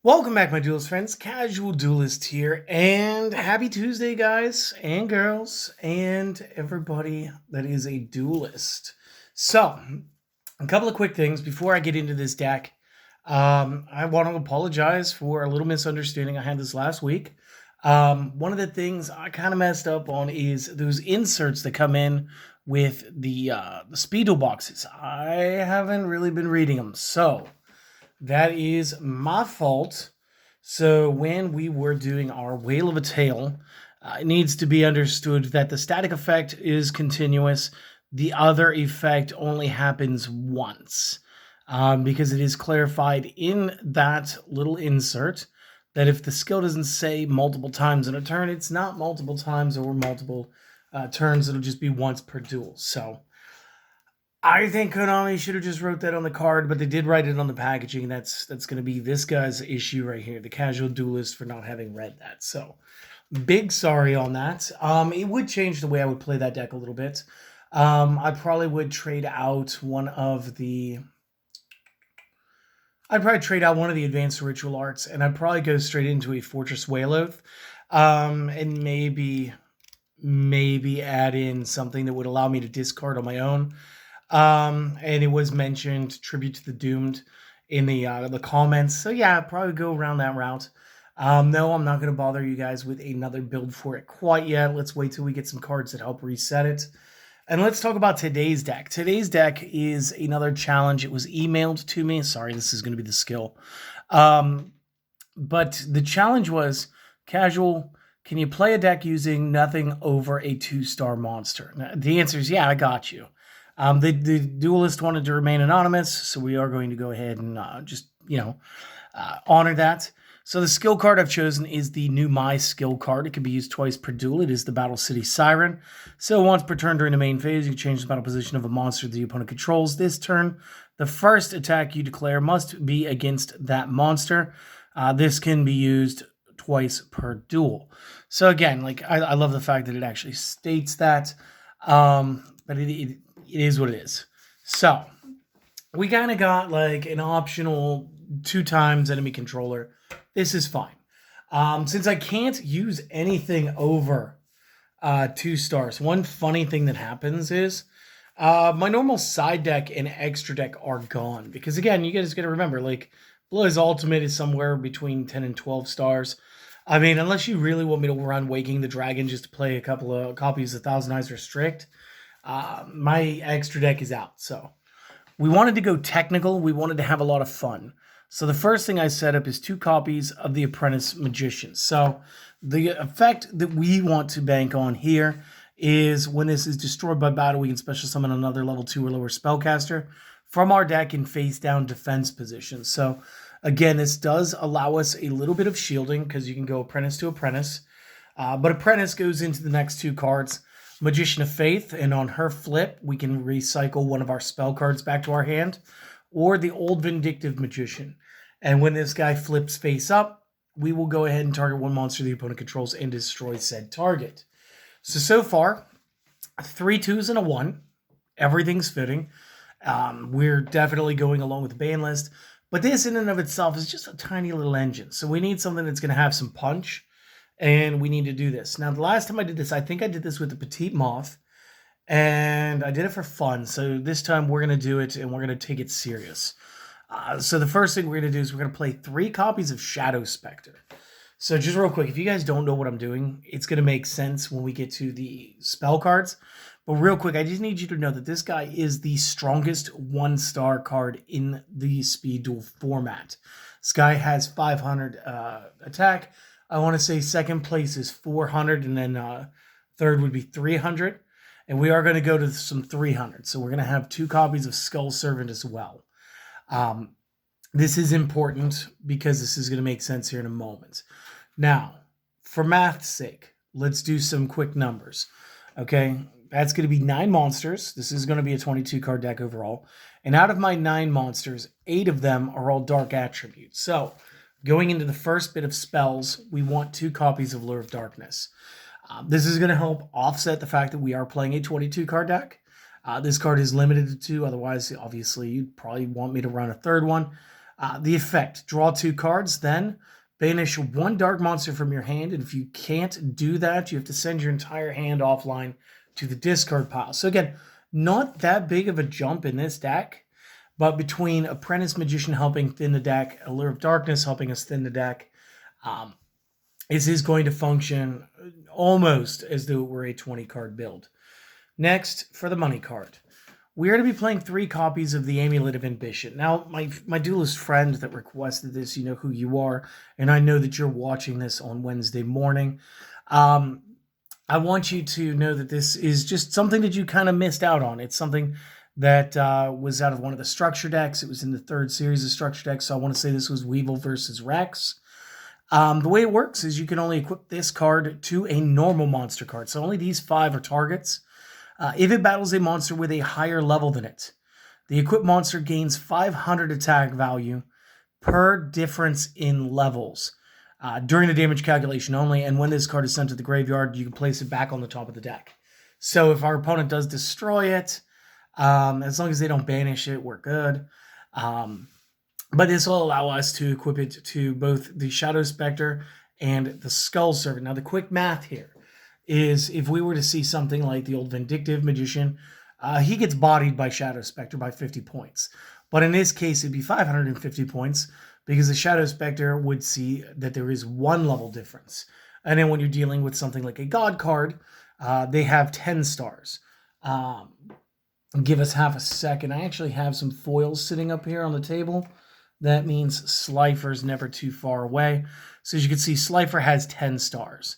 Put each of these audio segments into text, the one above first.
Welcome back, my duelist friends. Casual Duelist here, and happy Tuesday, guys and girls, and everybody that is a duelist. So, a couple of quick things before I get into this deck. I want to apologize for a little misunderstanding I had this last week. One of the things I kind of messed up on is those inserts that come in with the Speedo boxes. I haven't really been reading them, so that is my fault. So when we were doing our Whale of a Tale, it needs to be understood that the static effect is continuous. The other effect only happens once, because it is clarified in that little insert that if the skill doesn't say multiple times in a turn, it's not multiple times or multiple turns. It'll just be once per duel. So I think Konami should have just wrote that on the card, but they did write it on the packaging. That's going to be this guy's issue right here, the casual duelist, for not having read that. So, big sorry on that. It would change the way I would play that deck a little bit. I probably would trade out one of the... I'd probably trade out one of the advanced ritual arts, and I'd probably go straight into a Fortress Whale Oath, and maybe add in something that would allow me to discard on my own. And it was mentioned Tribute to the Doomed in the comments. So yeah, probably go around that route. No, I'm not going to bother you guys with another build for it quite yet. Let's wait till we get some cards that help reset it. And let's talk about today's deck. Today's deck is another challenge. It was emailed to me. Sorry, this is going to be the skill. But the challenge was, casual, can you play a deck using nothing over a 2-star monster? Now, the answer is yeah, I got you. The duelist wanted to remain anonymous, so we are going to go ahead and honor that. So the skill card I've chosen is the new My skill card. It can be used twice per duel. It is the Battle City Siren. So once per turn during the main phase, you change the battle position of a monster the opponent controls. This turn, the first attack you declare must be against that monster. This can be used twice per duel. So again, I love the fact that it actually states that, but it is what it is. So we kind of got like an optional 2 times enemy controller. This is fine. Since I can't use anything over 2 stars, one funny thing that happens is my normal side deck and extra deck are gone. Because again, you guys got to remember, like, Blood's Ultimate is somewhere between 10 and 12 stars. I mean, unless you really want me to run Waking the Dragon just to play a couple of copies of Thousand Eyes Restrict, my extra deck is out. So we wanted to go technical. We wanted to have a lot of fun. So the first thing I set up is 2 copies of the Apprentice Magician. So the effect that we want to bank on here is when this is destroyed by battle, we can special summon another level 2 or lower spellcaster from our deck in face down defense position. So again, this does allow us a little bit of shielding because you can go Apprentice to Apprentice. But Apprentice goes into the next 2 cards. Magician of Faith, and on her flip, we can recycle one of our spell cards back to our hand, or the Old Vindictive Magician. And when this guy flips face up, we will go ahead and target one monster the opponent controls and destroy said target. So far, 3 2s and a 1. Everything's fitting. We're definitely going along with the ban list, but this in and of itself is just a tiny little engine. So we need something that's going to have some punch, and we need to do this. Now, the last time I did this, I think I did this with the Petite Moth, and I did it for fun. So this time we're going to do it, and we're going to take it serious. So the first thing we're going to do is we're going to play 3 copies of Shadow Spectre. So just real quick, if you guys don't know what I'm doing, it's going to make sense when we get to the spell cards. But real quick, I just need you to know that this guy is the strongest 1-star card in the Speed Duel format. This guy has 500 attack. I want to say second place is 400, and then third would be 300. And we are going to go to some 300. So we're going to have 2 copies of Skull Servant as well. This is important because this is going to make sense here in a moment. Now, for math's sake, let's do some quick numbers. Okay, that's going to be 9 monsters. This is going to be a 22-card deck overall. And out of my 9 monsters, 8 of them are all dark attributes. So going into the first bit of spells, we want 2 copies of Lure of Darkness. This is going to help offset the fact that we are playing a 22-card deck. This card is limited to 2. Otherwise, obviously, you'd probably want me to run a third one. The effect, draw 2 cards, then banish 1 dark monster from your hand, and if you can't do that, you have to send your entire hand offline to the discard pile. So again, not that big of a jump in this deck, but between Apprentice Magician helping thin the deck, Allure of Darkness helping us thin the deck, this is going to function almost as though it were a 20-card build. Next, for the money card. We are to be playing 3 copies of the Amulet of Ambition. Now, my duelist friend that requested this, you know who you are, and I know that you're watching this on Wednesday morning. I want you to know that this is just something that you kind of missed out on. It's something that was out of one of the structure decks. It was in the 3rd series of structure decks, so I want to say this was Weevil versus Rex. The way it works is you can only equip this card to a normal monster card, so only these 5 are targets. If it battles a monster with a higher level than it, the equipped monster gains 500 attack value per difference in levels during the damage calculation only, and when this card is sent to the graveyard, you can place it back on the top of the deck. So if our opponent does destroy it, as long as they don't banish it, we're good. But this will allow us to equip it to both the Shadow Spectre and the Skull Servant. Now, the quick math here is if we were to see something like the old Vindictive Magician, he gets bodied by Shadow Spectre by 50 points. But in this case, it'd be 550 points because the Shadow Spectre would see that there is 1 level difference. And then when you're dealing with something like a God card, they have 10 stars. Give us half a second. I actually have some foils sitting up here on the table. That means Slifer's never too far away. So as you can see, Slifer has 10 stars.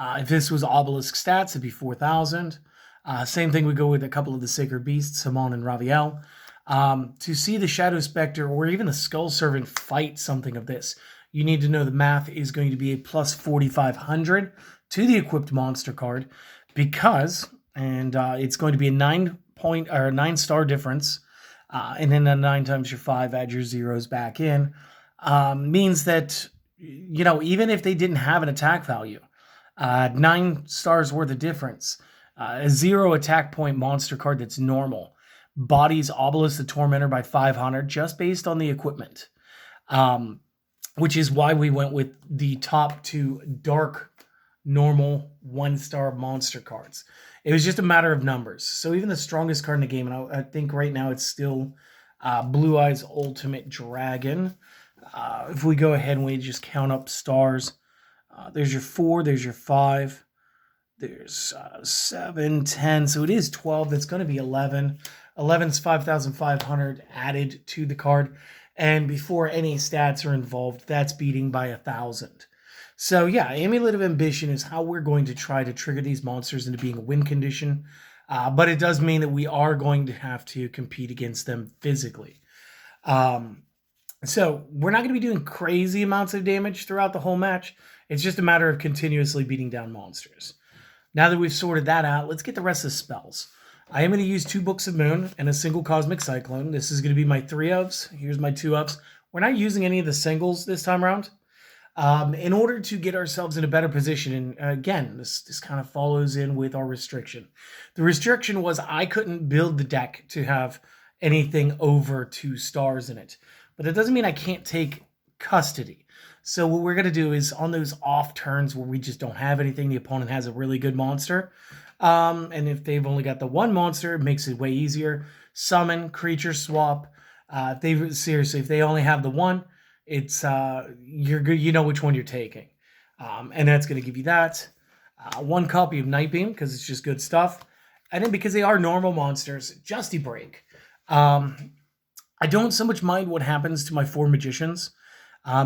If this was Obelisk stats, it'd be 4,000. Same thing would go with a couple of the Sacred Beasts, Simon and Raviel. To see the Shadow Spectre or even the Skull Servant fight something of this, you need to know the math is going to be a plus 4,500 to the equipped monster card because, and it's going to be a 9-star difference, and then a 9 times your 5, add your zeros back in, means that, you know, even if they didn't have an attack value, 9 stars worth of difference. A 0 attack point monster card that's normal bodies Obelisk the Tormentor by 500 just based on the equipment, which is why we went with the top 2 dark normal 1-star monster cards. It was just a matter of numbers. So even the strongest card in the game, and I think right now it's still Blue Eyes Ultimate Dragon. If we go ahead and we just count up stars, there's your 4, there's your 5, there's 7, 10, so it is 12. That's going to be 11. 11's 5,500 added to the card, and before any stats are involved, that's beating by 1,000. So yeah, Amulet of Ambition is how we're going to try to trigger these monsters into being a win condition, but it does mean that we are going to have to compete against them physically. So we're not going to be doing crazy amounts of damage throughout the whole match. It's just a matter of continuously beating down monsters. Now that we've sorted that out, let's get the rest of the spells. I am going to use 2 Books of Moon and a single Cosmic Cyclone. This is going to be my 3-ofs. Here's my 2-ofs. We're not using any of the singles this time around. In order to get ourselves in a better position, and again, this kind of follows in with our restriction. The restriction was I couldn't build the deck to have anything over 2 stars in it. But that doesn't mean I can't take custody. So what we're going to do is on those off turns where we just don't have anything, the opponent has a really good monster. And if they've only got the 1 monster, it makes it way easier. Summon, creature swap. If they only have the 1, it's you're good. You know which one you're taking. And that's going to give you that. 1 copy of Nightbeam because it's just good stuff. And then because they are normal monsters, Justy Break. I don't so much mind what happens to my 4 magicians.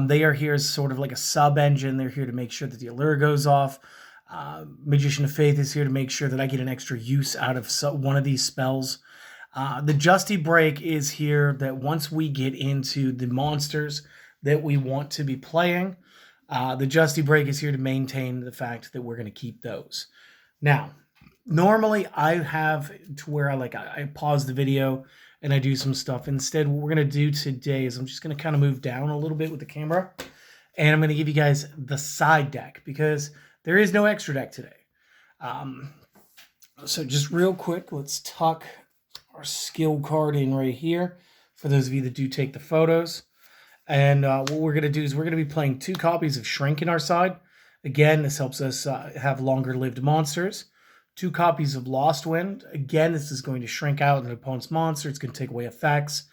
They are here as sort of like a sub-engine. They're here to make sure that the allure goes off. Magician of Faith is here to make sure that I get an extra use out of one of these spells. The Justy Break is here that once we get into the monsters that we want to be playing, the Justy Break is here to maintain the fact that we're going to keep those. Now, normally I have to where I pause the video and I do some stuff. Instead, what we're going to do today is I'm just going to kind of move down a little bit with the camera, and I'm going to give you guys the side deck because there is no extra deck today. So just real quick, let's tuck our skill card in right here for those of you that do take the photos. And what we're going to do is we're going to be playing 2 copies of Shrink in our side. Again, this helps us have longer-lived monsters. 2 copies of Lost Wind. Again, this is going to shrink out an opponent's monster. It's going to take away effects.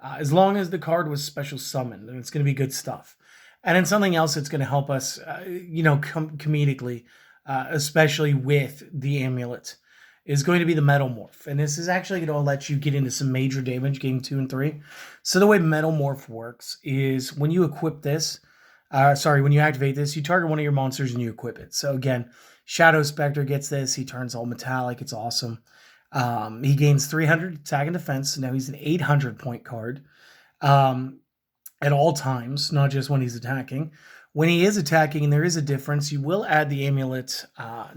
As long as the card was special summoned, and it's going to be good stuff. And then something else that's going to help us, comedically, especially with the amulet, is going to be the Metal Morph. And this is actually going to let you get into some major damage game 2 and 3. So the way Metal Morph works is when you equip this, when you activate this, you target one of your monsters and you equip it. So again, Shadow Spectre gets this. He turns all metallic. It's awesome. He gains 300 attack and defense. So now he's an 800 point card at all times, not just when he's attacking. When he is attacking and there is a difference, you will add the amulet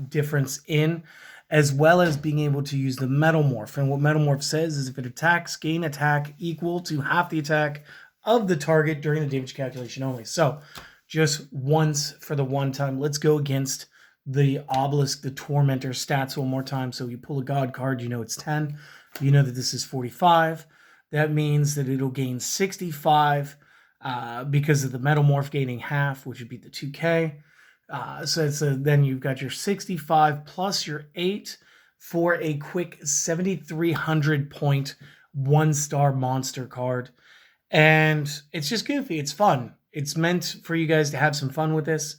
difference in, as well as being able to use the Metal Morph. And what Metal Morph says is if it attacks, gain attack equal to half the attack of the target during the damage calculation only. So just once for the one time. Let's go against the Obelisk, the Tormentor stats one more time. So you pull a God card, you know it's 10. You know that this is 45. That means that it'll gain 65 because of the Metal Morph gaining half, which would be the 2K. Then you've got your 65 plus your 8 for a quick 7,300 point 1-star monster card. And it's just goofy. It's fun. It's meant for you guys to have some fun with this.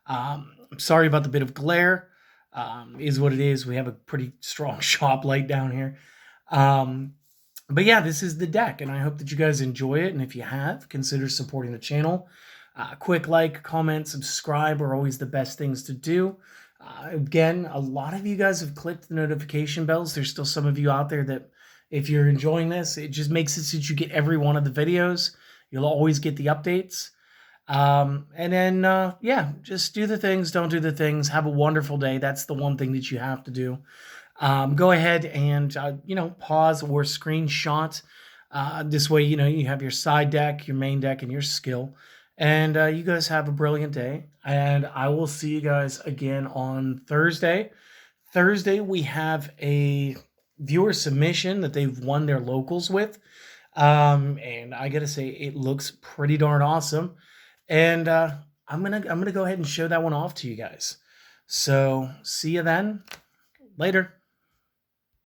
I'm sorry about the bit of glare. Is what it is. We have a pretty strong shop light down here. But yeah, this is the deck, and I hope that you guys enjoy it. And if you have, consider supporting the channel. Quick like, comment, subscribe are always the best things to do. Again, a lot of you guys have clicked the notification bells. There's still some of you out there that if you're enjoying this, it just makes it so that you get every one of the videos. You'll always get the updates. Just do the things, don't do the things. Have a wonderful day. That's the one thing that you have to do. Go ahead and, pause or screenshot. This way, you have your side deck, your main deck, and your skill. And you guys have a brilliant day. And I will see you guys again on Thursday. Thursday, we have a viewer submission that they've won their locals with. And I got to say, it looks pretty darn awesome. And I'm gonna go ahead and show that one off to you guys. So see you then. Later.